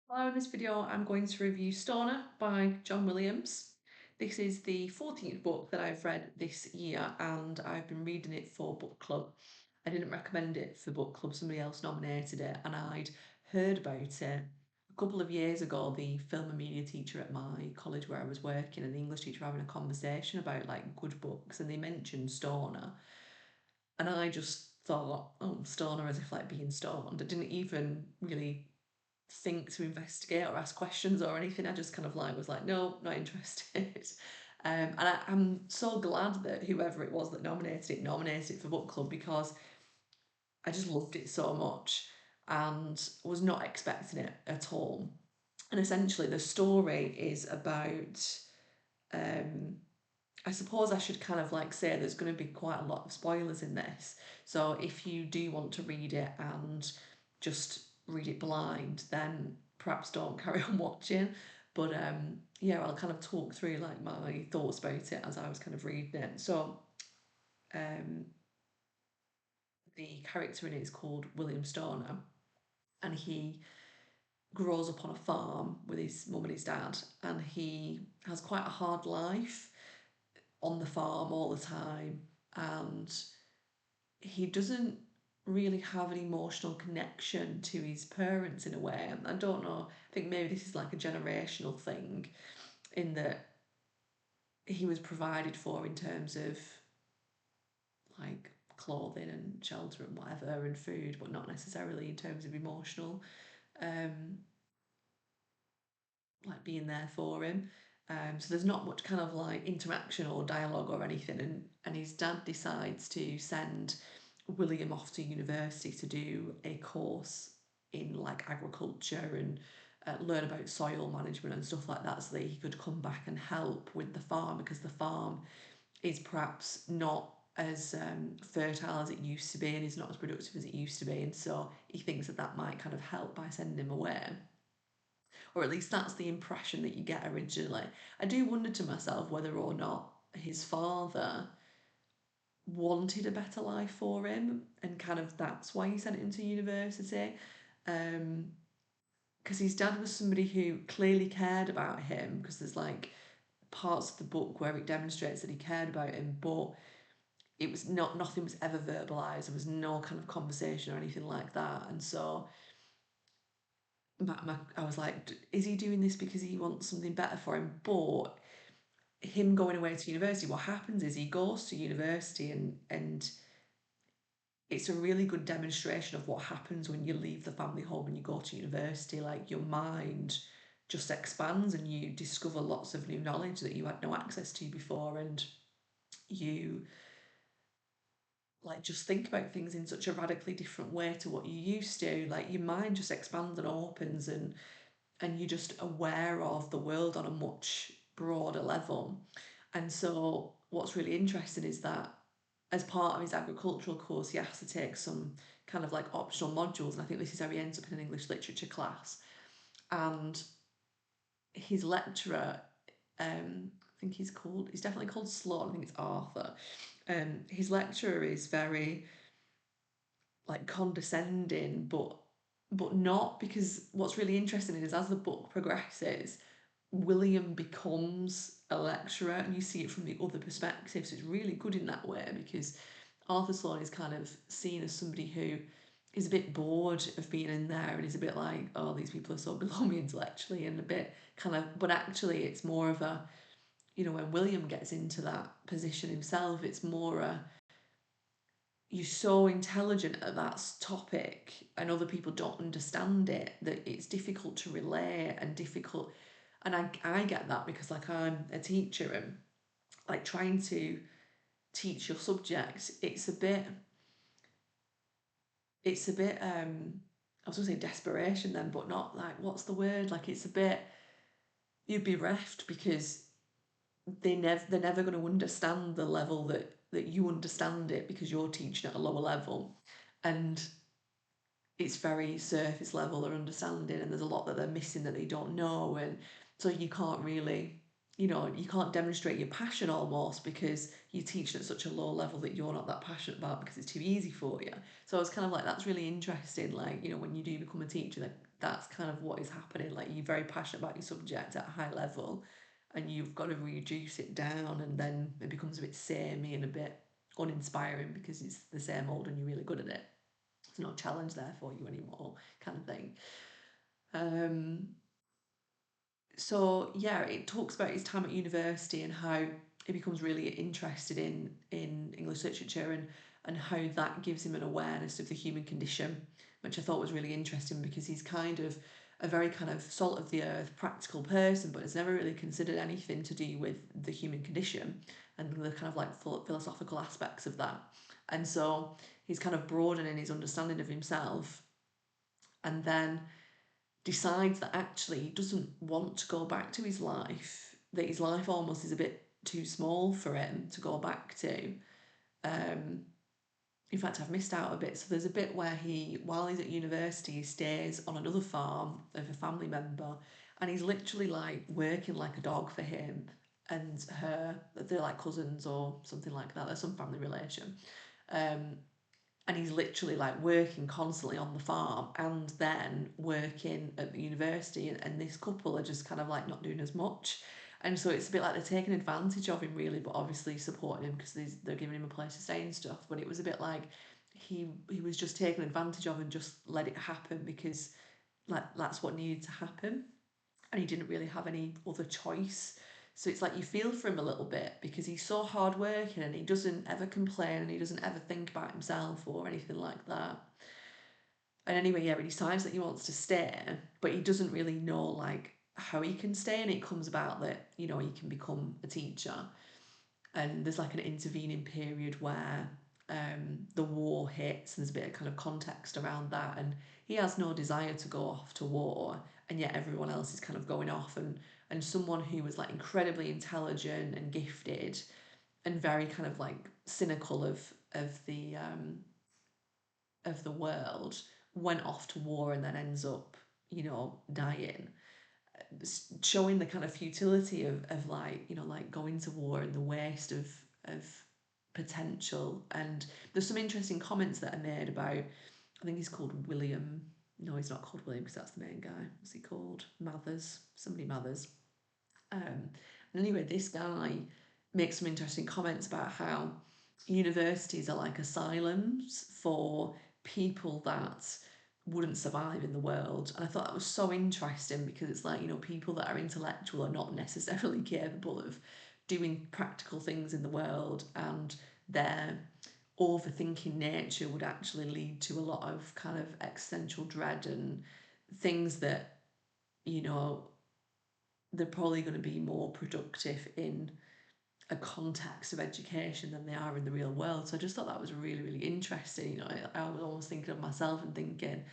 Hello, in this video I'm going to review Stoner by John Williams. This is the 14th book that I've read this year and I've been reading it for book club. I didn't recommend it for book club, somebody else nominated it and I'd heard about it a couple of years ago. The film and media teacher at my college where I was working and the English teacher were having a conversation about like good books and they mentioned Stoner and I just thought, oh, Stoner as if like being stoned. I didn't even really think to investigate or ask questions or anything. I just kind of like was like, no, not interested. I'm so glad that whoever it was that nominated it for book club because I just loved it so much and was not expecting it at all. And essentially, the story is about. Um, I suppose I should kind of like say there's going to be quite a lot of spoilers in this. So if you do want to read it and just read it blind, then perhaps don't carry on watching. But yeah, I'll kind of talk through like my thoughts about it as I was kind of reading it. So um, the character in it is called William Stoner, and he grows up on a farm with his mum and his dad, and he has quite a hard life on the farm all the time, and he doesn't really have an emotional connection to his parents in a way. I don't know, I think maybe this is like a generational thing in that he was provided for in terms of like clothing and shelter and whatever and food, but not necessarily in terms of emotional um like being there for him. So there's not much kind of like interaction or dialogue or anything, and his dad decides to send William off to university to do a course in like agriculture and learn about soil management and stuff like that, so that he could come back and help with the farm because the farm is perhaps not as fertile as it used to be and is not as productive as it used to be, and so he thinks that that might kind of help by sending him away, or at least that's the impression that you get originally. I do wonder to myself whether or not his father wanted a better life for him and kind of that's why he sent him to university. Because his dad was somebody who clearly cared about him, because there's like parts of the book where it demonstrates that he cared about him, but it was not, nothing was ever verbalized. There was no kind of conversation or anything like that, and so I was like, is he doing this because he wants something better for him? But him going away to university, what happens is he goes to university, and it's a really good demonstration of what happens when you leave the family home and you go to university. Like your mind just expands and you discover lots of new knowledge that you had no access to before, and you like just think about things in such a radically different way to what you used to. Like your mind just expands and opens, and you're just aware of the world on a much broader level. And so what's really interesting is that as part of his agricultural course, he has to take some kind of like optional modules, and I think this is how he ends up in an English literature class. And his lecturer, I think he's definitely called Sloan, I think it's Arthur. His lecturer is very like condescending, but not, because what's really interesting is as the book progresses, William becomes a lecturer and you see it from the other perspective. So it's really good in that way, because Arthur Sloane is kind of seen as somebody who is a bit bored of being in there and is a bit like, oh, these people are so below me intellectually, and a bit kind of, but actually it's more of a, you know, when William gets into that position himself, it's more a, you're so intelligent at that topic and other people don't understand it, that it's difficult to relate and difficult. And I get that because like I'm a teacher, and like trying to teach your subject, it's a bit I was gonna say desperation then, but not like, what's the word, like it's a bit, you'd be bereft because they're never going to understand the level that you understand it, because you're teaching at a lower level, and it's very surface level their understanding, and there's a lot that they're missing that they don't know, and so you can't really you can't demonstrate your passion almost because you teach at such a low level that you're not that passionate about because it's too easy for you. So I was kind of like, that's really interesting. Like, when you do become a teacher, that's kind of what is happening. Like, you're very passionate about your subject at a high level and you've got to reduce it down, and then it becomes a bit samey and a bit uninspiring because it's the same old and you're really good at it. There's no challenge there for you anymore, kind of thing. Um, so yeah, it talks about his time at university and how he becomes really interested in English literature, and how that gives him an awareness of the human condition, which I thought was really interesting because he's kind of a very kind of salt of the earth, practical person, but has never really considered anything to do with the human condition and the kind of like philosophical aspects of that. And so he's kind of broadening his understanding of himself, and then decides that actually he doesn't want to go back to his life, that his life almost is a bit too small for him to go back to. Um, in fact, I've missed out a bit. So there's a bit where while he's at university, he stays on another farm of a family member, and he's literally like working like a dog for him and her. They're like cousins or something like that. There's some family relation. Um, and he's literally like working constantly on the farm and then working at the university, and this couple are just kind of like not doing as much, and so it's a bit like they're taking advantage of him really, but obviously supporting him because they're giving him a place to stay and stuff. But it was a bit like he was just taken advantage of and just let it happen because like that's what needed to happen, and he didn't really have any other choice. So it's like you feel for him a little bit because he's so hardworking and he doesn't ever complain and he doesn't ever think about himself or anything like that. And anyway, yeah, he decides that he wants to stay, but he doesn't really know like how he can stay. And it comes about that, he can become a teacher. And there's like an intervening period where the war hits, and there's a bit of kind of context around that. And he has no desire to go off to war, and yet everyone else is kind of going off. And someone who was like incredibly intelligent and gifted and very kind of like cynical of the world went off to war and then ends up, dying, showing the kind of futility of like, like going to war and the waste of potential. And there's some interesting comments that are made about, I think he's called William. No, he's not called William because that's the main guy. What's he called? Mathers. Somebody Mathers. And anyway, this guy makes some interesting comments about how universities are like asylums for people that wouldn't survive in the world. And I thought that was so interesting because it's like, people that are intellectual are not necessarily capable of doing practical things in the world, and their overthinking nature would actually lead to a lot of kind of existential dread and things that, you know, they're probably going to be more productive in a context of education than they are in the real world. So I just thought that was really, really interesting. I was almost thinking of myself and thinking,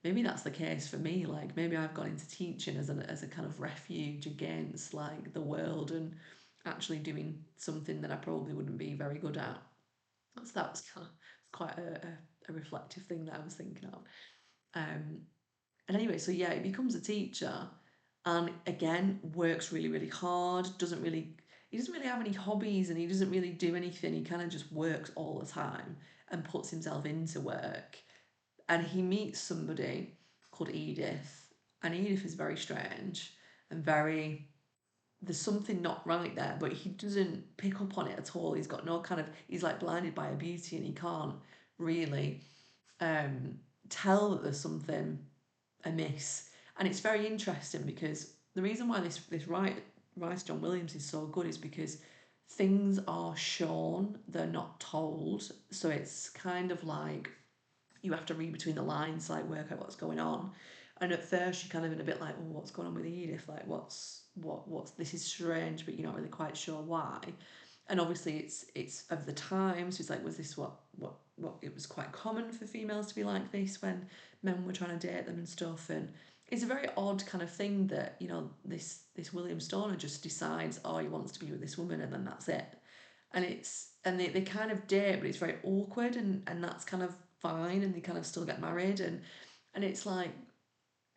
maybe that's the case for me. Like maybe I've gone into teaching as a kind of refuge against like the world and actually doing something that I probably wouldn't be very good at. So that was kind of quite a reflective thing that I was thinking of. Um, and anyway, so yeah, he becomes a teacher, and again works really, really hard. He doesn't really have any hobbies, and he doesn't really do anything. He kind of just works all the time and puts himself into work. And he meets somebody called Edith, and Edith is very strange and very. There's something not right there, but he doesn't pick up on it at all. He's got no kind of. He's like blinded by her beauty, and he can't really um, tell that there's something amiss. And it's very interesting because the reason why this Rice John Williams is so good is because things are shown, they're not told. So it's kind of like you have to read between the lines, like work out what's going on. And at first you're kind of in a bit like, oh, what's going on with Edith? Like what's this is strange, but you're not really quite sure why. And obviously it's of the time, so it's like, was this what it was quite common for females to be like this when men were trying to date them and stuff. And it's a very odd kind of thing that, this William Stoner just decides, oh, he wants to be with this woman, and then that's it. And they kind of date, but it's very awkward, and that's kind of fine, and they kind of still get married. And it's like,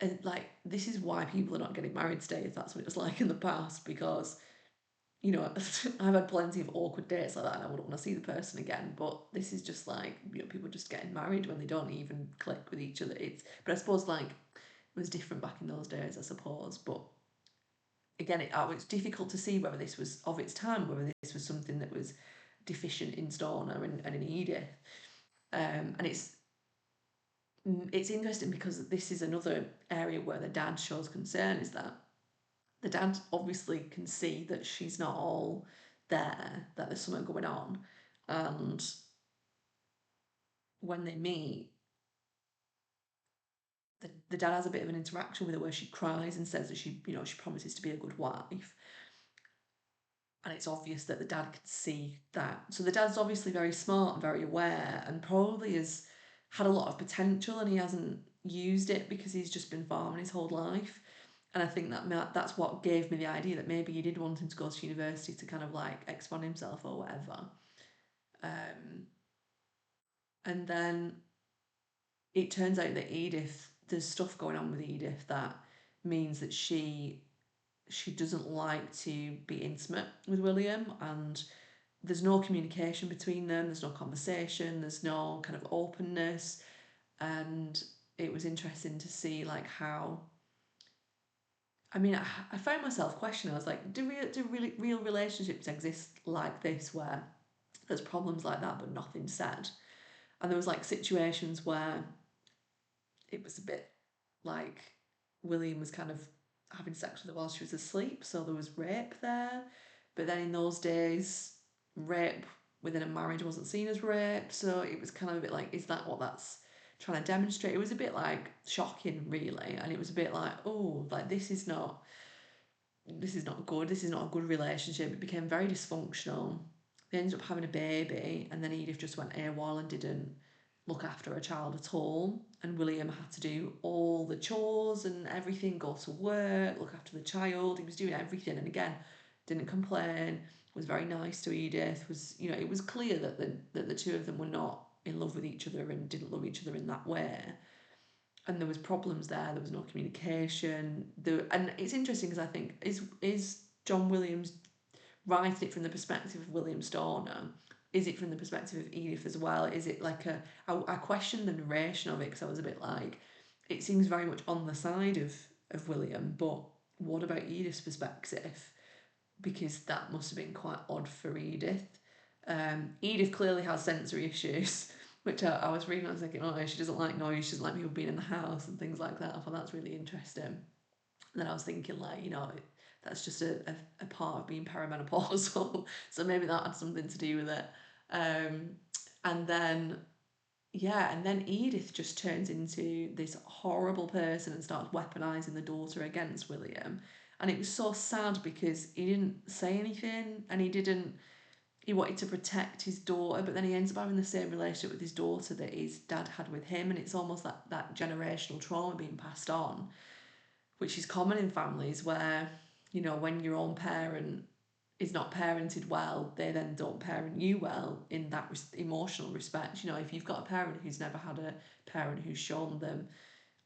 and like this is why people are not getting married today, if that's what it was like in the past, because you know, I've had plenty of awkward dates like that and I wouldn't want to see the person again. But this is just like, you know, people just getting married when they don't even click with each other. But I suppose like it was different back in those days, I suppose. But again, it's difficult to see whether this was of its time, whether this was something that was deficient in Storna and in Edith. And it's interesting because this is another area where the dad shows concern, is that the dad obviously can see that she's not all there, that there's something going on. And when they meet, the dad has a bit of an interaction with her where she cries and says that she promises to be a good wife. And it's obvious that the dad can see that. So the dad's obviously very smart and very aware and probably has had a lot of potential and he hasn't used it because he's just been farming his whole life. And I think that's what gave me the idea that maybe he did want him to go to university to kind of like expand himself or whatever. Um, and then it turns out that there's stuff going on with Edith that means that she doesn't like to be intimate with William, and there's no communication between them, there's no conversation, there's no kind of openness. And it was interesting to see like how, I mean, I found myself questioning. I was like, do really real relationships exist like this, where there's problems like that but nothing said? And there was like situations where it was a bit like William was kind of having sex with her while she was asleep, so there was rape there. But then in those days, rape within a marriage wasn't seen as rape, so it was kind of a bit like, is that what that's trying to demonstrate? It was a bit like shocking, really, and it was a bit like, oh, like this is not good. This is not a good relationship. It became very dysfunctional. They ended up having a baby, and then Edith just went AWOL and didn't look after her child at all. And William had to do all the chores and everything, go to work, look after the child. He was doing everything, and again, didn't complain. Was very nice to Edith. It was clear that the two of them were not in love with each other and didn't love each other in that way. And there was problems there. There was no communication. And it's interesting because I think is John Williams writing it from the perspective of William Storner? Is it from the perspective of Edith as well? Is it like I questioned the narration of it because I was a bit like, it seems very much on the side of William, but what about Edith's perspective? Because that must have been quite odd for Edith. Edith clearly has sensory issues, which I was reading. I was thinking, oh, she doesn't like noise. She doesn't like people being in the house and things like that. I thought that's really interesting. And then I was thinking, like, that's just a part of being perimenopausal. So maybe that had something to do with it. Um, and then, yeah, and then Edith just turns into this horrible person and starts weaponizing the daughter against William. And it was so sad because he didn't say anything and he wanted to protect his daughter, but then he ends up having the same relationship with his daughter that his dad had with him. And it's almost that generational trauma being passed on, which is common in families where, when your own parent is not parented well, they then don't parent you well in that emotional respect. If you've got a parent who's never had a parent who's shown them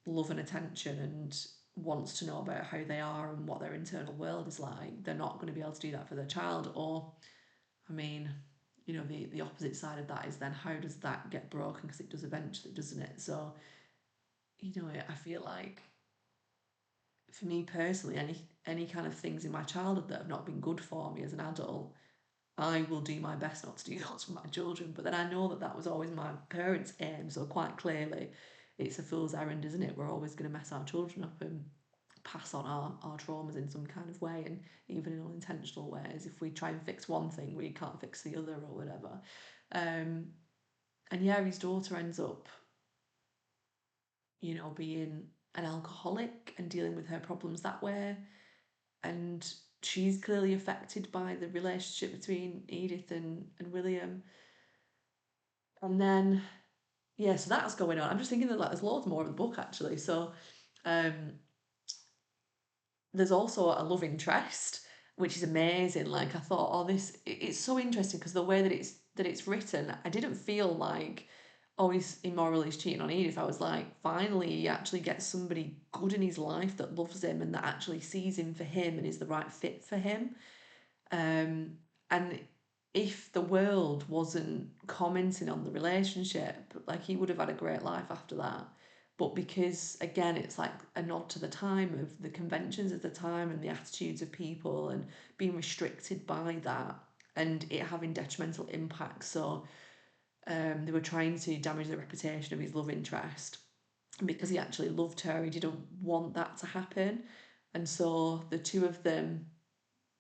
love and attention and wants to know about how they are and what their internal world is like, they're not going to be able to do that for their child. Or, I mean, the opposite side of that is then how does that get broken? Because it does eventually, doesn't it? So, I feel like for me personally, any kind of things in my childhood that have not been good for me as an adult, I will do my best not to do those for my children. But then I know that was always my parents' aim, so quite clearly, it's a fool's errand, isn't it? We're always going to mess our children up and pass on our traumas in some kind of way, and even in unintentional ways. If we try and fix one thing, we can't fix the other or whatever. And yeah, his daughter ends up, being an alcoholic and dealing with her problems that way. And she's clearly affected by the relationship between Edith and William. And then, yeah, so that's going on. I'm just thinking that there's loads more of the book actually. So um, there's also a love interest, which is amazing. Like I thought, oh, it's so interesting because the way that it's written, I didn't feel like, oh, he's immoral, he's cheating on Edith. I was like, finally, he actually gets somebody good in his life that loves him and that actually sees him for him and is the right fit for him. Um, and if the world wasn't commenting on the relationship, like he would have had a great life after that. But because again, it's like a nod to the time of the conventions of the time and the attitudes of people and being restricted by that and it having detrimental impacts. So they were trying to damage the reputation of his love interest. And because he actually loved her, he didn't want that to happen. And so the two of them,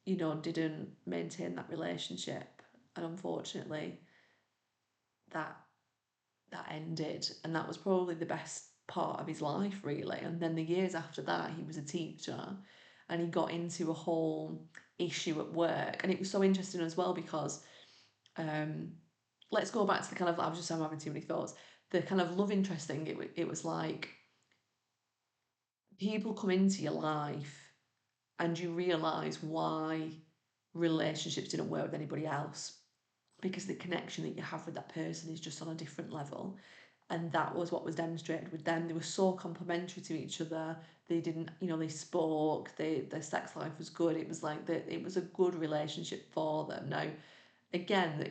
didn't maintain that relationship. And unfortunately, that that ended. And that was probably the best part of his life, really. And then the years after that, he was a teacher and he got into a whole issue at work. And it was so interesting as well because um, let's go back to the kind of, I'm having too many thoughts. The kind of love interest thing, it was like people come into your life and you realise why relationships didn't work with anybody else because the connection that you have with that person is just on a different level. And that was what was demonstrated with them. They were so complementary to each other. They didn't, they spoke, their sex life was good. It was like that, it was a good relationship for them. Now, again,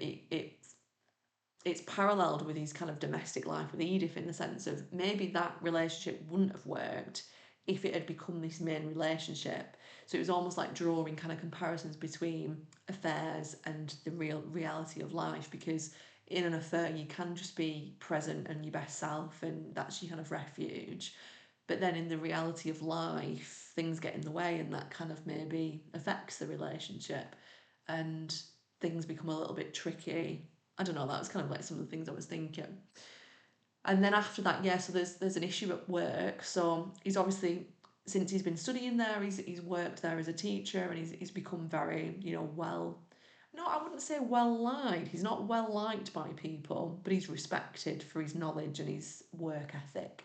it's paralleled with his kind of domestic life with Edith in the sense of maybe that relationship wouldn't have worked if it had become this main relationship. So it was almost like drawing kind of comparisons between affairs and the real reality of life because in an affair you can just be present and your best self and that's your kind of refuge. But then in the reality of life, things get in the way and that kind of maybe affects the relationship and things become a little bit tricky. I don't know, that was kind of like some of the things I was thinking. And then after that, yeah, so there's an issue at work. So he's obviously since he's been studying there, he's worked there as a teacher and he's become very, well, no, I wouldn't say well liked. He's not well liked by people, but he's respected for his knowledge and his work ethic.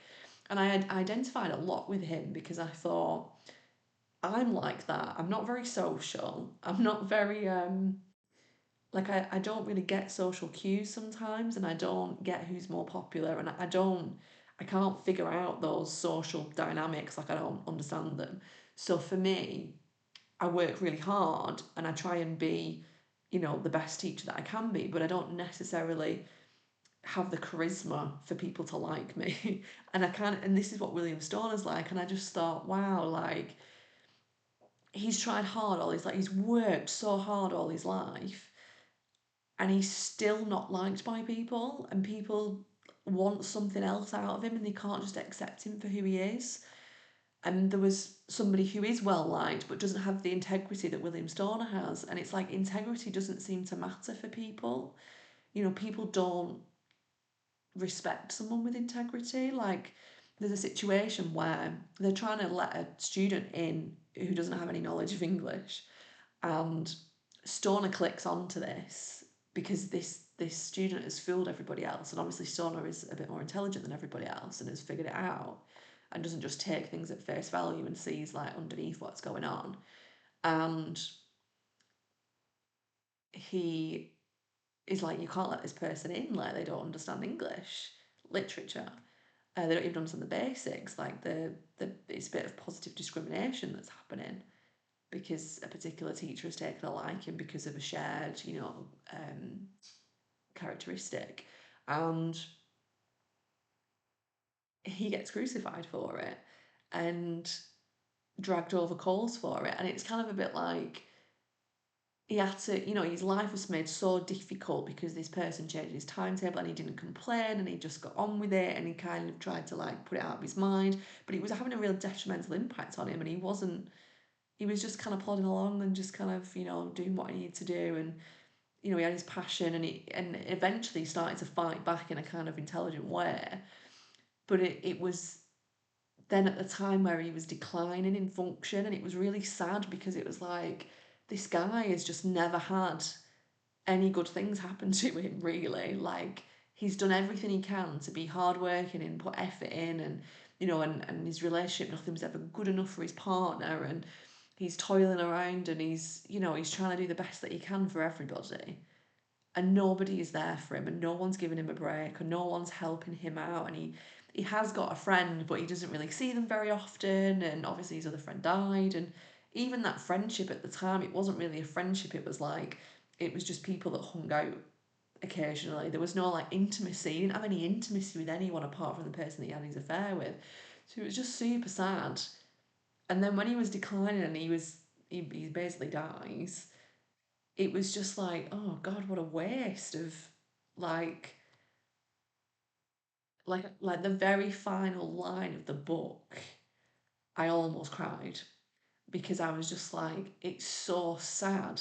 And I had identified a lot with him because I thought, I'm like that. I'm not very social. I'm not very like I don't really get social cues sometimes and I don't get who's more popular and I can't figure out those social dynamics, like I don't understand them. So for me, I work really hard and I try and be, the best teacher that I can be, but I don't necessarily have the charisma for people to like me. And I can't, and this is what William Stoner's like. And I just thought, wow, like he's tried hard all his like he's worked so hard all his life and he's still not liked by people and people want something else out of him and they can't just accept him for who he is. And there was somebody who is well liked but doesn't have the integrity that William Stoner has. And it's like integrity doesn't seem to matter for people. People don't respect someone with integrity. Like there's a situation where they're trying to let a student in who doesn't have any knowledge of English and Stoner clicks onto this because this student has fooled everybody else and obviously Stoner is a bit more intelligent than everybody else and has figured it out and doesn't just take things at face value and sees like underneath what's going on. And he is like, you can't let this person in, like they don't understand English literature. They don't even understand the basics, like the it's a bit of positive discrimination that's happening because a particular teacher has taken a liking because of a shared, characteristic, and he gets crucified for it and dragged over coals for it, and it's kind of a bit like he had to, his life was made so difficult because this person changed his timetable and he didn't complain and he just got on with it and he kind of tried to like put it out of his mind, but it was having a real detrimental impact on him and he was just kind of plodding along and just kind of, doing what he needed to do and he had his passion and and eventually started to fight back in a kind of intelligent way. But it was then at the time where he was declining in function and it was really sad because it was like this guy has just never had any good things happen to him really. Like he's done everything he can to be hardworking and put effort in and and his relationship nothing was ever good enough for his partner and he's toiling around and he's trying to do the best that he can for everybody and nobody is there for him and no one's giving him a break and no one's helping him out and he has got a friend but he doesn't really see them very often and obviously his other friend died and even that friendship at the time, it wasn't really a friendship. It was like, it was just people that hung out occasionally. There was no like intimacy. He didn't have any intimacy with anyone apart from the person that he had his affair with. So it was just super sad. And then when he was declining and he basically dies, it was just like, oh God, what a waste of like like the very final line of the book. I almost cried because I was just like, it's so sad.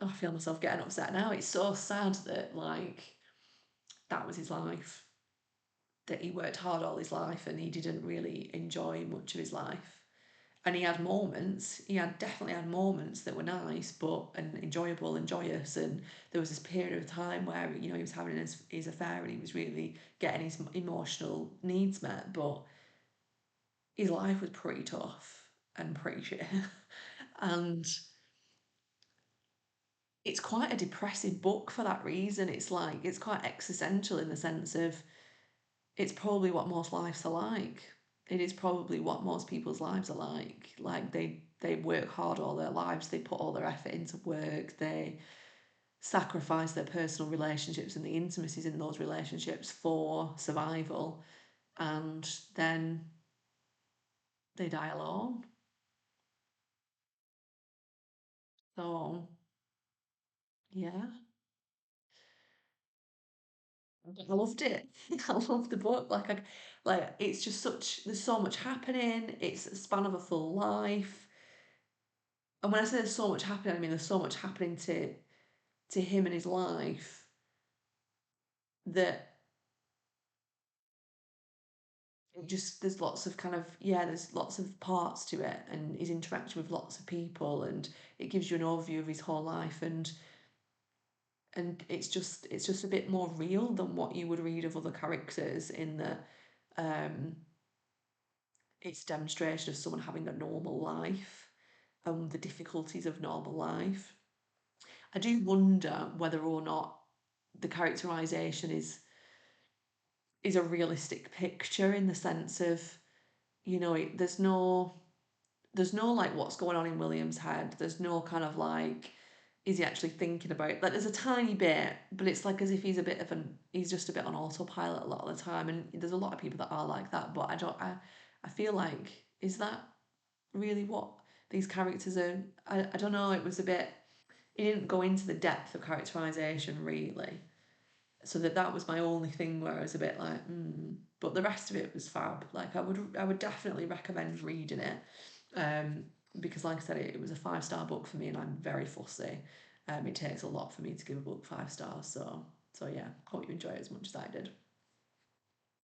Oh, I feel myself getting upset now. It's so sad that like that was his life, that he worked hard all his life and he didn't really enjoy much of his life. And he had moments, he had definitely had moments that were nice, but and enjoyable and joyous. And there was this period of time where, you know, he was having his affair and he was really getting his emotional needs met, but his life was pretty tough and pretty shit. And it's quite a depressive book for that reason. It's like, it's quite existential in the sense of it's probably what most lives are like. It is probably what most people's lives are like. Like they work hard all their lives, they put all their effort into work, they sacrifice their personal relationships and the intimacies in those relationships for survival, and then they die alone. So yeah, I loved it. I loved the book. Like it's just such. There's so much happening. It's a span of a full life. And when I say there's so much happening, I mean there's so much happening to him and his life that it just there's lots of kind of yeah there's lots of parts to it, and his interaction with lots of people, and it gives you an overview of his whole life, and it's just a bit more real than what you would read of other characters in that um it's demonstration of someone having a normal life and the difficulties of normal life. I do wonder whether or not the characterization is a realistic picture in the sense of, you know, there's no like what's going on in William's head. There's no kind of like, is he actually thinking about like there's a tiny bit, but it's like as if he's just a bit on autopilot a lot of the time. And there's a lot of people that are like that, but I feel like, is that really what these characters are? I don't know, it was a bit, it didn't go into the depth of characterization really. So that was my only thing where I was a bit like, but the rest of it was fab. Like I would definitely recommend reading it, um, because like I said, it was a 5-star book for me, and I'm very fussy. It takes a lot for me to give a book 5 stars. So yeah, hope you enjoy it as much as I did.